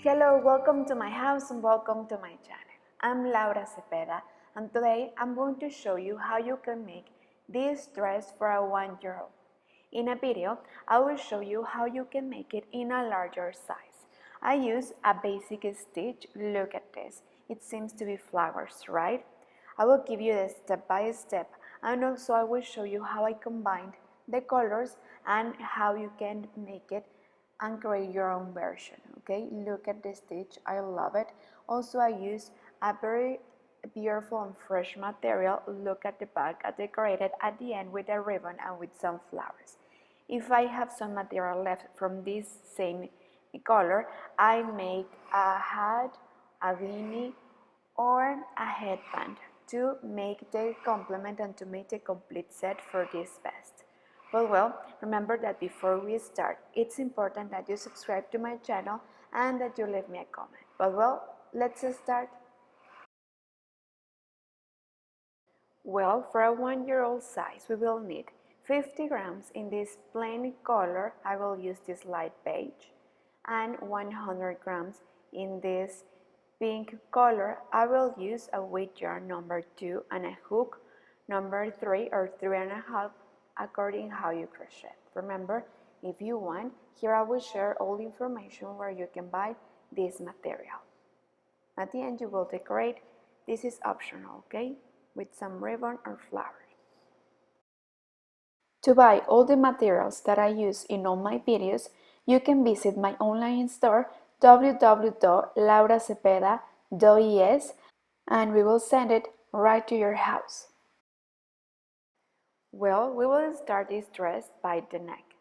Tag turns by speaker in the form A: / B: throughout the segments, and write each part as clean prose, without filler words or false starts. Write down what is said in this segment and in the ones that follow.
A: Hello, welcome to my house and welcome to my channel. I'm Laura Cepeda and today I'm going to show you how you can make this dress for a 1-year-old. In a video, I will show you how you can make it in a larger size. I use a basic stitch. Look at this. It seems to be flowers, right? I will give you the step by step and also I will show you how I combined the colors and how you can make it and create your own version. Okay, look at the stitch, I love it. Also I use a very beautiful and fresh material. Look at the back, I decorated at the end with a ribbon and with some flowers. If I have some material left from this same color, I make a hat, a beanie or a headband to make the complement and to make the complete set for this vest. Well, remember that before we start, it's important that you subscribe to my channel and that you leave me a comment. Well, let's start. Well, for a 1-year-old size, we will need 50 grams in this plain color. I will use this light beige, and 100 grams in this pink color. I will use a weight yarn number 2 and a hook number 3 or 3.5 according how you crochet. Remember, if you want, here I will share all the information where you can buy this material. At the end you will decorate. This is optional, okay, with some ribbon or flowers. To buy all the materials that I use in all my videos, you can visit my online store www.lauracepeda.es and we will send it right to your house. Well, we will start this dress by the neck.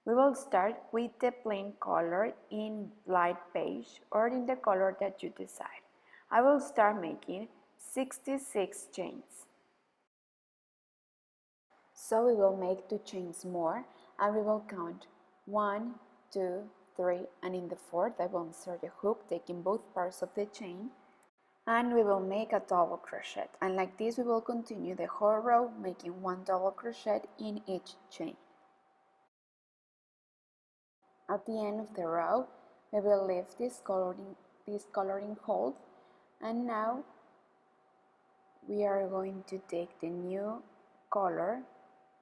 A: We will start with the plain color in light beige or in the color that you decide. I will start making 66 chains. So we will make 2 chains more and we will count 1, 2, 3 and in the 4th I will insert a hook taking both parts of the chain and we will make a double crochet, and like this we will continue the whole row making 1 double crochet in each chain. At the end of the row we will leave this coloring hold, and now we are going to take the new color,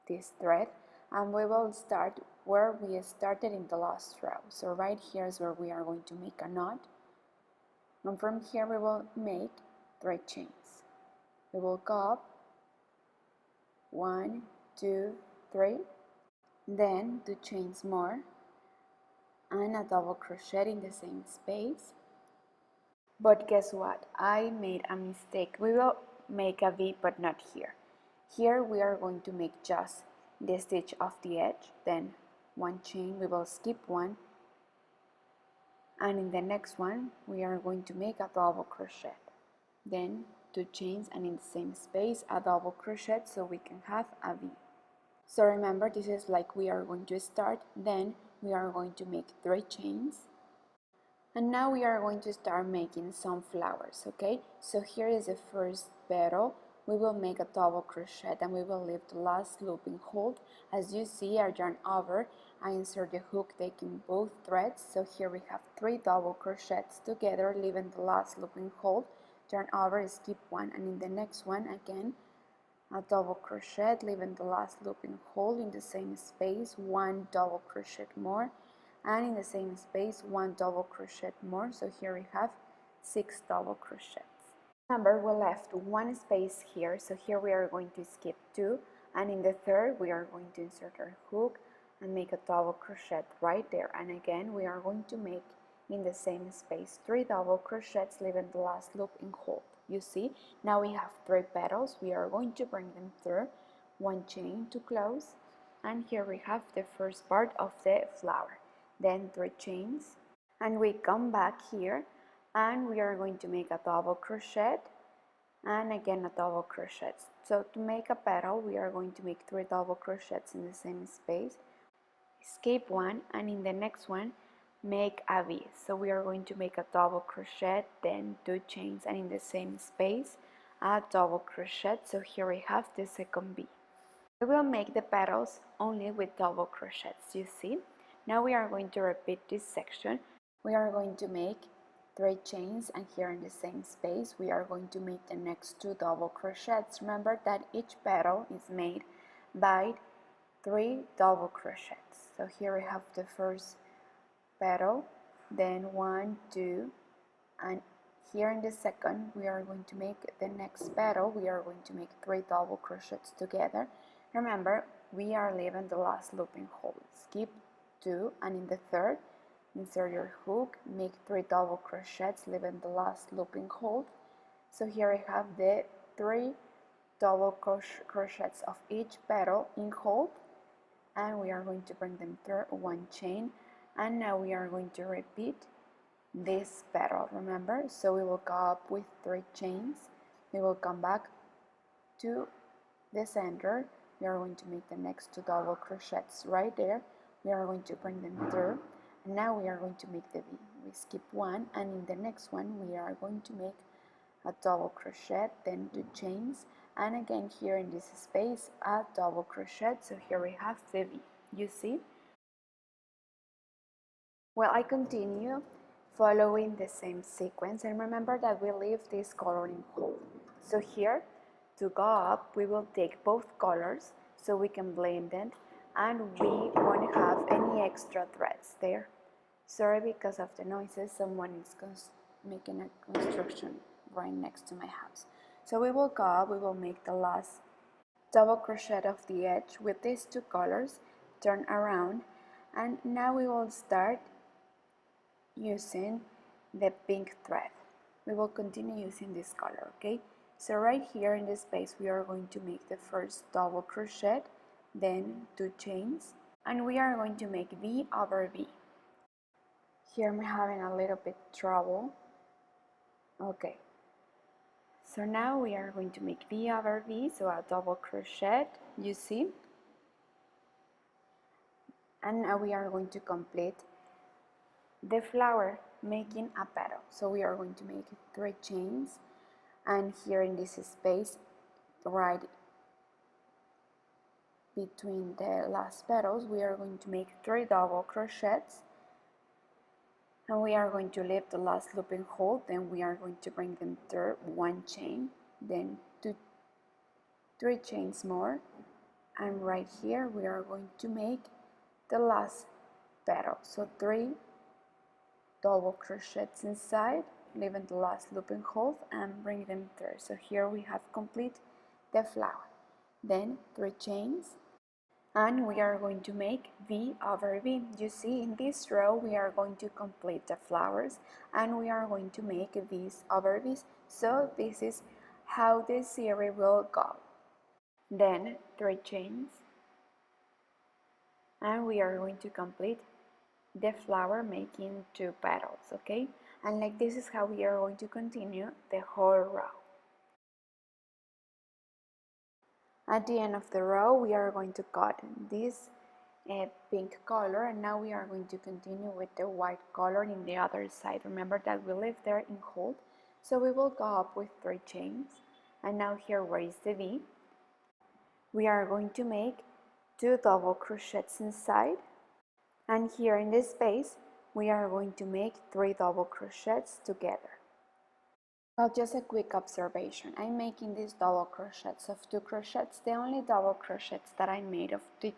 A: this thread, and we will start where we started in the last row. So right here is where we are going to make a knot. And from here we will make 3 chains. We will go up 1, 2, 3, then 2 chains more and a double crochet in the same space. But guess what? I made a mistake. We will make a V but not here. Here we are going to make just the stitch off the edge, then 1 chain, we will skip 1. And in the next one we are going to make a double crochet, then 2 chains and in the same space a double crochet so we can have a V. So remember, this is like we are going to start, then we are going to make 3 chains and now we are going to start making some flowers. Okay, so here is the first petal. We will make a double crochet and we will leave the last looping hold. As you see, I yarn over, I insert the hook taking both threads, so here we have 3 double crochets together, leaving the last looping hold, yarn over, skip 1, and in the next one again a double crochet, leaving the last looping hold, in the same space 1 double crochet more, and in the same space 1 double crochet more, so here we have 6 double crochets. Remember, we left 1 space here, so here we are going to skip 2, and in the 3rd we are going to insert our hook and make a double crochet right there, and again we are going to make in the same space 3 double crochets, leaving the last loop in hold. You see, now we have 3 petals. We are going to bring them through 1 chain to close, and here we have the first part of the flower, then 3 chains, and we come back here and we are going to make a double crochet and again a double crochet. So to make a petal we are going to make 3 double crochets in the same space, skip 1, and in the next one make a V. So we are going to make a double crochet, then 2 chains, and in the same space a double crochet. So here we have the second V. We will make the petals only with double crochets, you see. Now we are going to repeat this section We are going to make 3 chains, and here in the same space we are going to make the next 2 double crochets. Remember that each petal is made by 3 double crochets. So here we have the first petal, then 1, 2, and here in the second we are going to make the next petal. We are going to make 3 double crochets together. Remember, we are leaving the last looping hole. Skip 2, and in the third, insert your hook, make 3 double crochets, leaving the last looping hole. So here I have the 3 double crochets of each petal in hold, and we are going to bring them through 1 chain, and now we are going to repeat this petal, remember? So we will go up with 3 chains, we will come back to the center, we are going to make the next 2 double crochets right there, we are going to bring them through, and now we are going to make the V. We skip 1, and in the next one we are going to make a double crochet, then 2 chains, and again here in this space a double crochet. So here we have the V, you see? Well, I continue following the same sequence, and remember that we leave this coloring hold. So here, to go up, we will take both colors so we can blend it, and we won't have any extra threads there. Sorry, because of the noises, someone is making a construction right next to my house. So we will go up, we will make the last double crochet of the edge with these 2 colors, turn around, and now we will start using the pink thread. We will continue using this color, okay? So right here in this space we are going to make the first double crochet, then 2 chains, and we are going to make V over V. Here I'm having a little bit trouble. Okay, so now we are going to make V over V, so a double crochet, you see, and now we are going to complete the flower, making a petal. So we are going to make 3 chains, and here in this space right between the last petals we are going to make 3 double crochets, and we are going to leave the last looping hole, then we are going to bring them through 1 chain, then 3 chains more, and right here we are going to make the last petal, so 3 double crochets inside, leaving the last looping hole and bring them through. So here we have complete the flower, then 3 chains, and we are going to make V over V. You see, in this row we are going to complete the flowers, and we are going to make V's over V's. So this is how the series will go. Then 3 chains, and we are going to complete the flower, making 2 petals, okay? And like this is how we are going to continue the whole row. At the end of the row we are going to cut this pink color, and now we are going to continue with the white color in the other side. Remember that we leave there in hold, so we will go up with 3 chains, and now here where is the V, we are going to make 2 double crochets inside, and here in this space we are going to make 3 double crochets together. Well, just a quick observation, I'm making these double crochets of 2 crochets. The only double crochets that I made of 3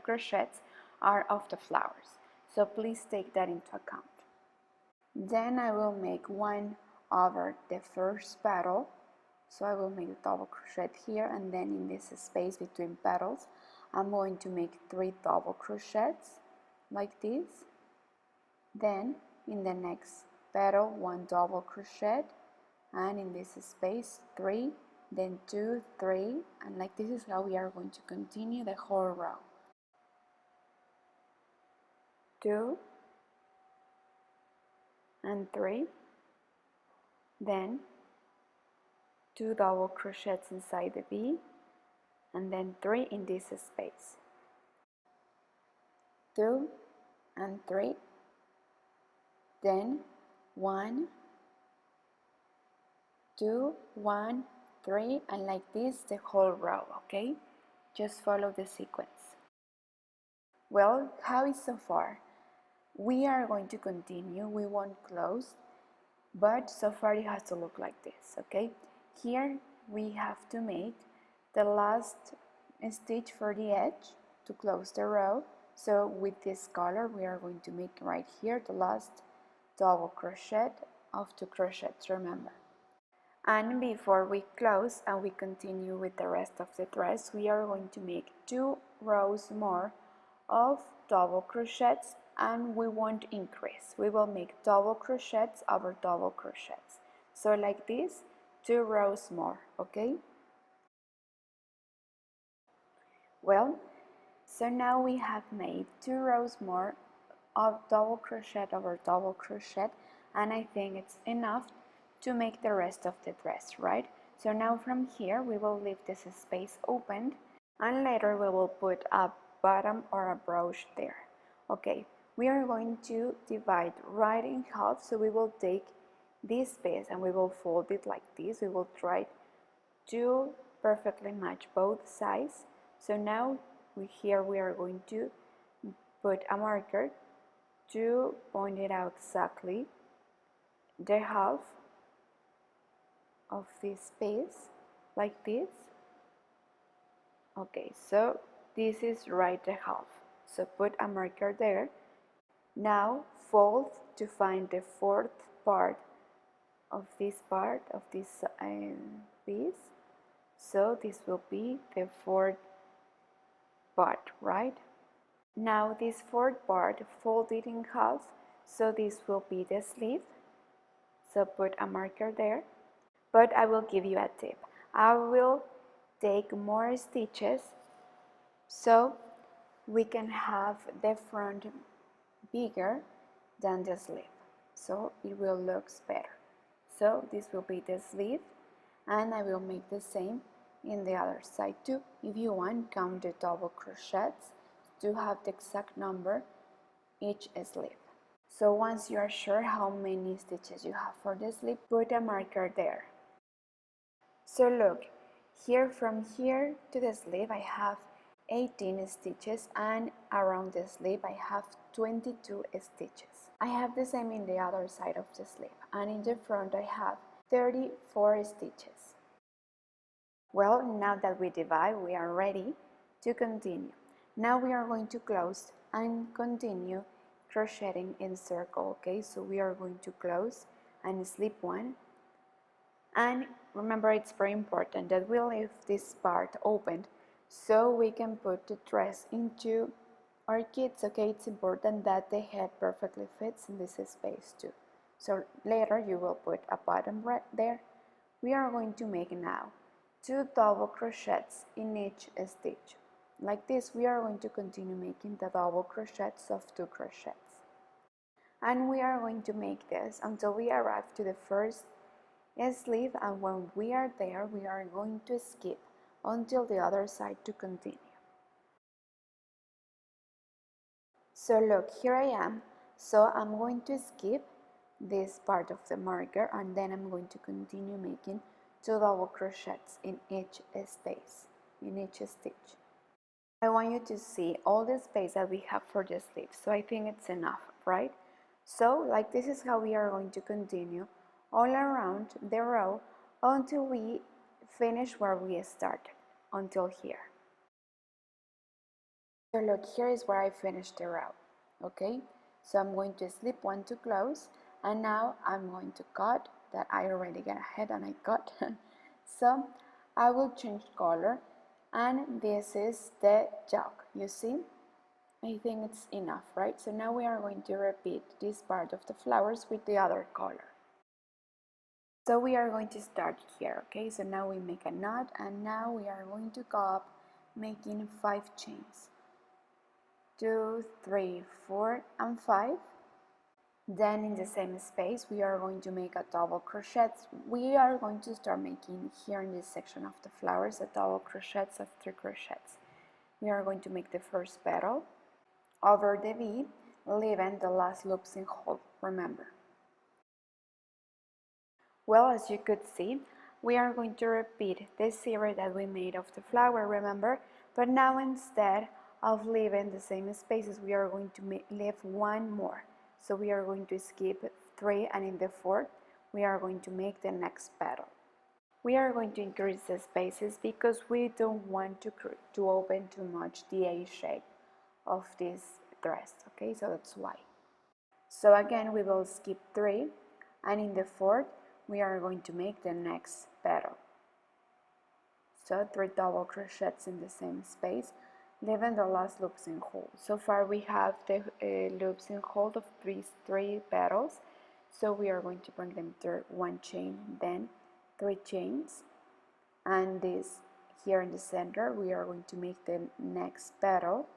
A: crochets are of the flowers, so please take that into account. Then I will make 1 over the first petal, so I will make a double crochet here, and then in this space between petals I'm going to make 3 double crochets like this, then in the next petal 1 double crochet, and in this space 3, then 2, 3, and like this is how we are going to continue the whole row. 2 and 3, then 2 double crochets inside the V, and then 3 in this space. 2 and 3, then 1, 2, 1, 3, and like this the whole row, okay? Just follow the sequence. Well, how is so far? We are going to continue, we won't close, but so far it has to look like this, okay? Here we have to make the last stitch for the edge to close the row. So with this color we are going to make right here the last double crochet of 2 crochets, remember. And before we close and we continue with the rest of the dress, we are going to make 2 rows more of double crochets, and we won't increase. We will make double crochets over double crochets. So like this, 2 rows more, okay? Well, so now we have made 2 rows more of double crochet over double crochet, and I think it's enough to make the rest of the dress, right? So now from here we will leave this space open, and later we will put a bottom or a brooch there. Okay, we are going to divide right in half, so we will take this piece and we will fold it like this. We will try to perfectly match both sides. So now here we are going to put a marker to point it out exactly the half of this piece, like this. Okay, so this is right the half, so put a marker there. Now fold to find the 4th part of this piece, so this will be the 4th part, right? Now this 4th part, fold it in half, so this will be the sleeve, so put a marker there. But I will give you a tip. I will take more stitches so we can have the front bigger than the sleeve, so it will look better. So this will be the sleeve, and I will make the same in the other side too. If you want, count the double crochets to have the exact number each sleeve. So once you are sure how many stitches you have for the sleeve, put a marker there. So look, here from here to the sleeve I have 18 stitches, and around the sleeve I have 22 stitches. I have the same in the other side of the sleeve, and in the front I have 34 stitches. Well, now that we divide, we are ready to continue. Now we are going to close and continue crocheting in circle, okay? So we are going to close and slip one. And remember, it's very important that we leave this part open so we can put the dress into our kits, okay? It's important that the head perfectly fits in this space too. So later you will put a bottom right there. We are going to make now 2 double crochets in each stitch. Like this, we are going to continue making the double crochets of 2 crochets. And we are going to make this until we arrive to the first sleeve, and when we are there, we are going to skip until the other side to continue. So look, here I am. So I'm going to skip this part of the marker, and then I'm going to continue making 2 double crochets in each space, in each stitch. I want you to see all the space that we have for the sleeve, so I think it's enough, right? So like this is how we are going to continue all around the row until we finish where we started, until here. So look, here is where I finished the row, okay? So I'm going to slip one to close, and now I'm going to cut. That I already got ahead and I cut. So I will change color, and this is the jog, you see? I think it's enough, right? So now we are going to repeat this part of the flowers with the other color. So we are going to start here, okay? So now we make a knot, and now we are going to go up making 5 chains. 2, 3, 4, and 5. Then in the same space we are going to make a double crochet. We are going to start making here in this section of the flowers a double crochets of 3 crochets. We are going to make the first petal over the V, leaving the last loops in hold, remember. Well, as you could see, we are going to repeat the series that we made of the flower, remember, but now instead of leaving the same spaces, we are going to leave one more. So we are going to skip 3, and in the 4th we are going to make the next petal. We are going to increase the spaces because we don't want to open too much the A shape of this dress, okay? So that's why. So again, we will skip 3, and in the 4th we are going to make the next petal. So 3 double crochets in the same space, leaving the last loops in hold. So far we have the loops in hold of these 3 petals, so we are going to bring them through 1 chain, then 3 chains, and this here in the center we are going to make the next petal,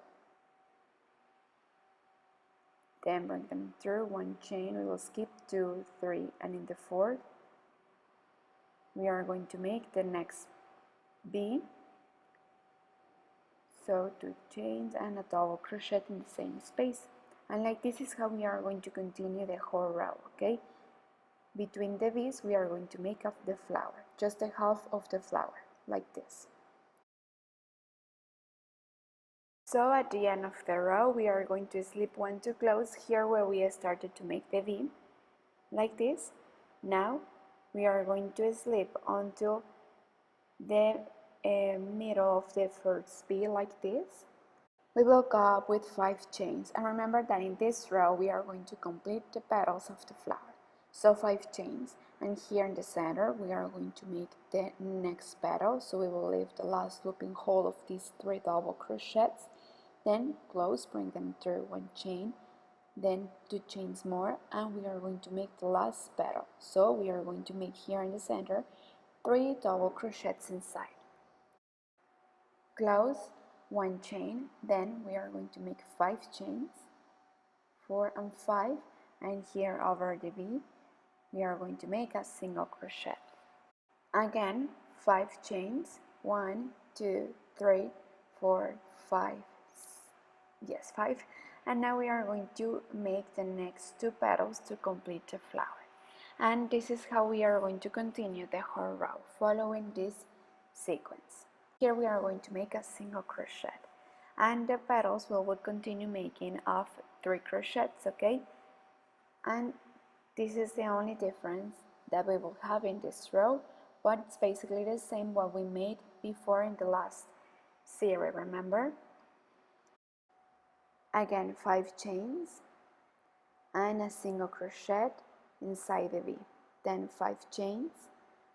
A: then bring them through 1 chain, we will skip 2, 3, and in the 4th we are going to make the next V. So 2 chains and a double crochet in the same space, and like this is how we are going to continue the whole row, okay? Between the V's we are going to make up the flower, just the half of the flower, like this. So at the end of the row we are going to slip 1 to close here where we started to make the V, like this. Now we are going to slip onto the middle of the first V, like this. We will go up with 5 chains, and remember that in this row we are going to complete the petals of the flower. So 5 chains, and here in the center we are going to make the next petal, so we will leave the last loop in hold of these 3 double crochets, then close, bring them through 1 chain, then 2 chains more, and we are going to make the last petal. So we are going to make here in the center 3 double crochets inside. Close, 1 chain, then we are going to make 5 chains, 4 and 5, and here over the V we are going to make a single crochet. Again, 5 chains, 1, 2, 3, 4, 5, yes, 5, and now we are going to make the next 2 petals to complete the flower. And this is how we are going to continue the whole row, following this sequence. Here we are going to make a single crochet, and the petals we will continue making of 3 crochets, okay? And this is the only difference that we will have in this row, but it's basically the same what we made before in the last series, remember? Again, 5 chains and a single crochet inside the V, then 5 chains,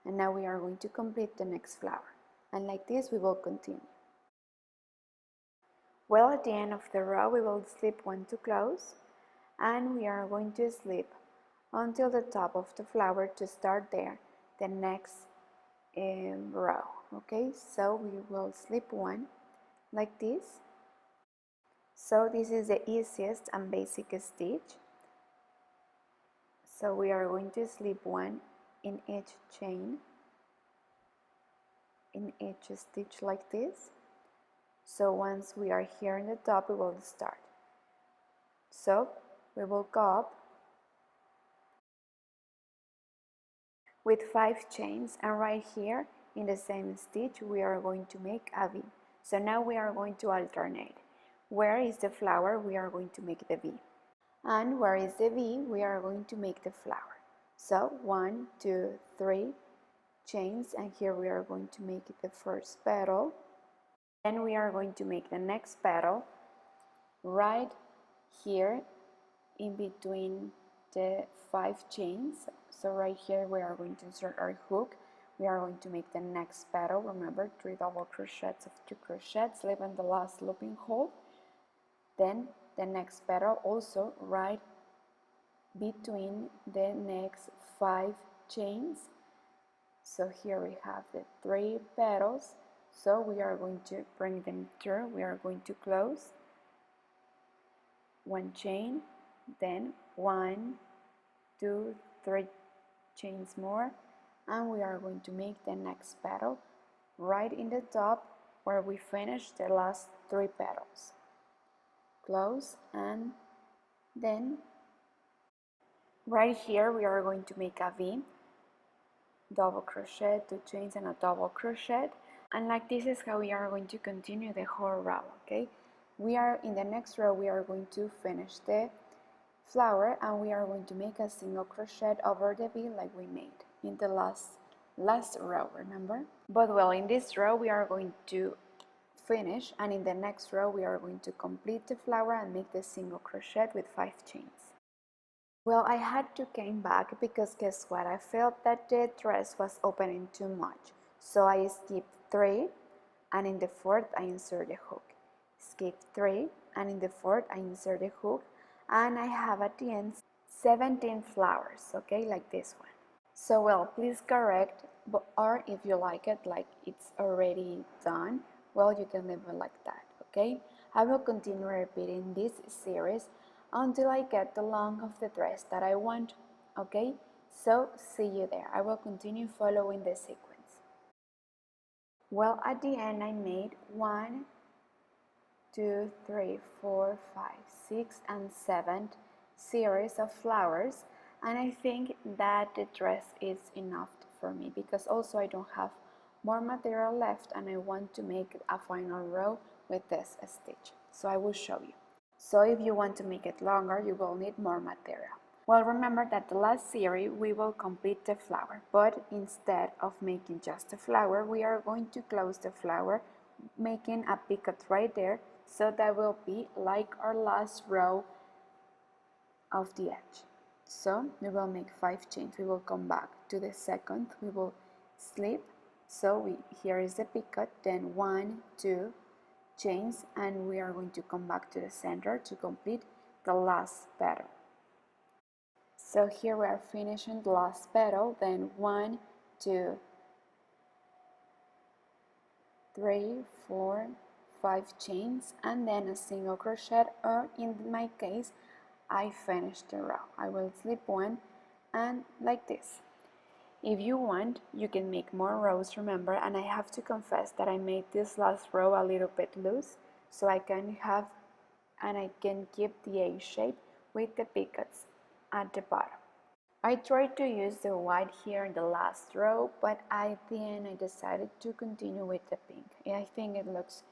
A: and now we are going to complete the next flower, and like this we will continue. Well, at the end of the row we will slip 1 to close, and we are going to slip until the top of the flower to start there the next row, okay? So we will slip 1 like this. So this is the easiest and basic stitch. So we are going to slip 1 in each chain, in each stitch like this. So once we are here in the top we will start. So we will go up with 5 chains, and right here in the same stitch we are going to make a V. So now we are going to alternate. Where is the flower, we are going to make the V. And where is the V, we are going to make the flower. So 1, 2, 3 chains, and here we are going to make the first petal. Then we are going to make the next petal right here in between the 5 chains. So right here we are going to insert our hook. We are going to make the next petal. Remember, 3 double crochets of 2 crochets, leaving the last loop in hold. Then the next petal also right between the next 5 chains. So here we have the 3 petals. So we are going to bring them through. We are going to close 1 chain, then 1, 2, 3 chains more, and we are going to make the next petal right in the top where we finished the last 3 petals. Close, and then right here we are going to make a V, double crochet, 2 chains and a double crochet, and like this is how we are going to continue the whole row, okay? we are in the next row, we are going to finish the flower and we are going to make a single crochet over the V like we made in the last row, remember? But well, in this row we are going to finish, and in the next row we are going to complete the flower and make the single crochet with 5 chains. Well, I had to came back because guess what, I felt that the dress was opening too much, so I skipped 3 and in the fourth I insert the hook, skip 3 and in the fourth I insert the hook, and I have at the end 17 flowers, okay, like this one. So well, please correct, or if you like it like it's already done, well, you can leave it like that, okay? I will continue repeating this series until I get the length of the dress that I want, okay? So see you there. I will continue following the sequence. Well, at the end I made 1, 2, 3, 4, 5, 6, and 7 series of flowers, and I think that the dress is enough for me because also I don't have more material left and I want to make a final row with this stitch, so I will show you. So if you want to make it longer, you will need more material. Well, remember that the last series we will complete the flower, but instead of making just a flower, we are going to close the flower making a picot right there, so that will be like our last row of the edge. So we will make 5 chains, we will come back to the second, we will slip, so here is the picot, then 1, 2 chains, and we are going to come back to the center to complete the last petal. So here we are finishing the last petal, then 1, 2, 3, 4, 5 chains, and then a single crochet, or in my case I finished the row. I will slip 1 and like this. If you want, you can make more rows, remember, and I have to confess that I made this last row a little bit loose so I can have and I can keep the A shape with the picots at the bottom. I tried to use the white here in the last row, but at the end I decided to continue with the pink. I think it looks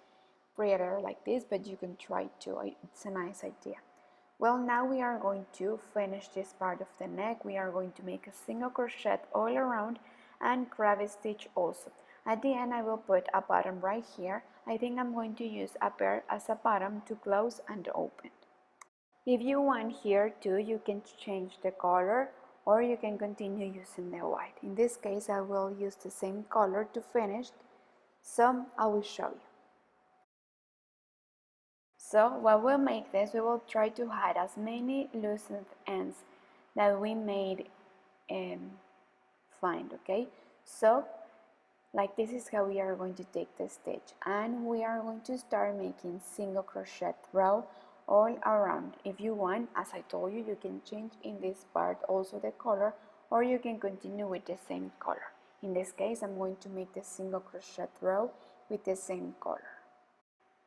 A: prettier like this, but you can try too. It's a nice idea. Well, now we are going to finish this part of the neck. We are going to make a single crochet all around and crab stitch also. At the end I will put a button right here. I think I'm going to use a pair as a bottom to close and open. If you want here too, you can change the color or you can continue using the white. In this case I will use the same color to finish, so I will show you. So while we make this, we will try to hide as many loosened ends that we made find, okay? So like this is how we are going to take the stitch, and we are going to start making single crochet row all around. If you want, as I told you, you can change in this part also the color, or you can continue with the same color. In this case, I'm going to make the single crochet row with the same color.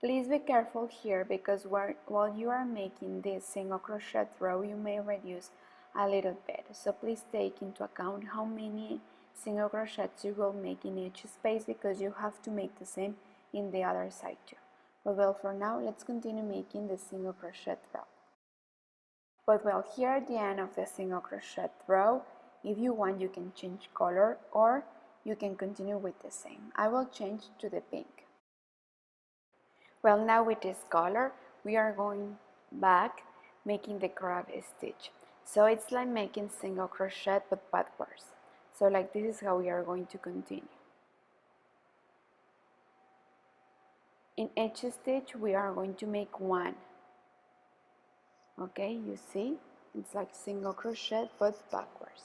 A: Please be careful here because while you are making this single crochet row, you may reduce a little bit. So please take into account how many single crochets you will make in each space, because you have to make the same in the other side too. But well, for now, let's continue making the single crochet row. But well, here at the end of the single crochet row, if you want, you can change color or you can continue with the same. I will change to the pink. Well, now with this color, we are going back making the crab stitch. So it's like making single crochet but backwards. So like this is how we are going to continue. In each stitch we are going to make 1. Okay, you see, it's like single crochet but backwards.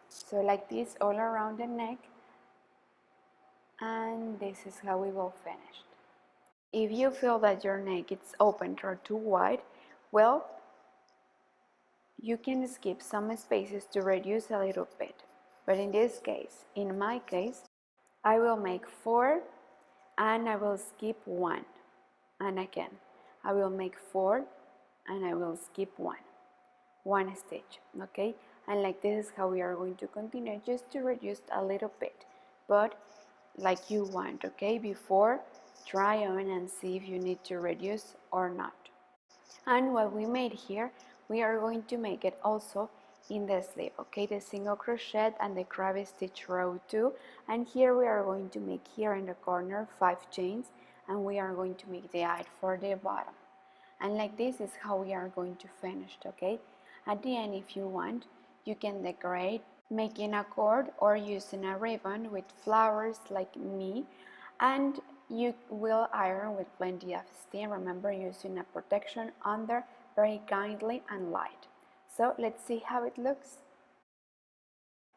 A: So like this all around the neck, and this is how we will finish. If you feel that your neck is open or too wide, well, you can skip some spaces to reduce a little bit. But in this case, in my case, I will make 4 and I will skip 1. And again, I will make 4 and I will skip 1 stitch, okay? And like this is how we are going to continue, just to reduce a little bit, but like you want, okay? Before try on and see if you need to reduce or not. And what we made here, we are going to make it also in the sleeve, okay, the single crochet and the crab stitch row 2, and here we are going to make here in the corner 5 chains, and we are going to make the eye for the bottom, and like this is how we are going to finish, okay. At the end, if you want, you can decorate making a cord or using a ribbon with flowers like me, and you will iron with plenty of steam. Remember, using a protection under very kindly and light. So let's see how it looks.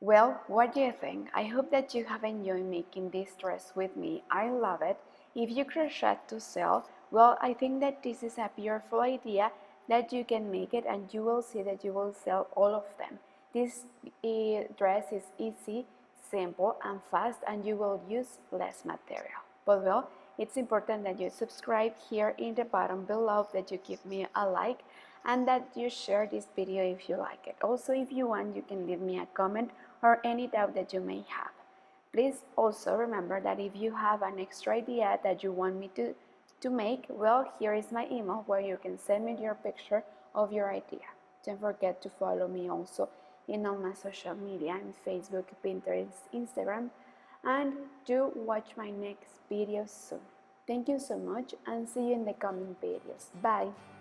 A: Well, what do you think? I hope that you have enjoyed making this dress with me. I love it. If you crochet to sell, well, I think that this is a beautiful idea that you can make it, and you will see that you will sell all of them. This dress is easy, simple and fast, and you will use less material. But well, it's important that you subscribe here in the bottom below, that you give me a like, and that you share this video if you like it. Also, if you want, you can leave me a comment or any doubt that you may have. Please also remember that if you have an extra idea that you want me to make, well, here is my email where you can send me your picture of your idea. Don't forget to follow me also in all my social media, in Facebook, Pinterest, Instagram, and do watch my next video soon. Thank you so much, and see you in the coming videos. Bye!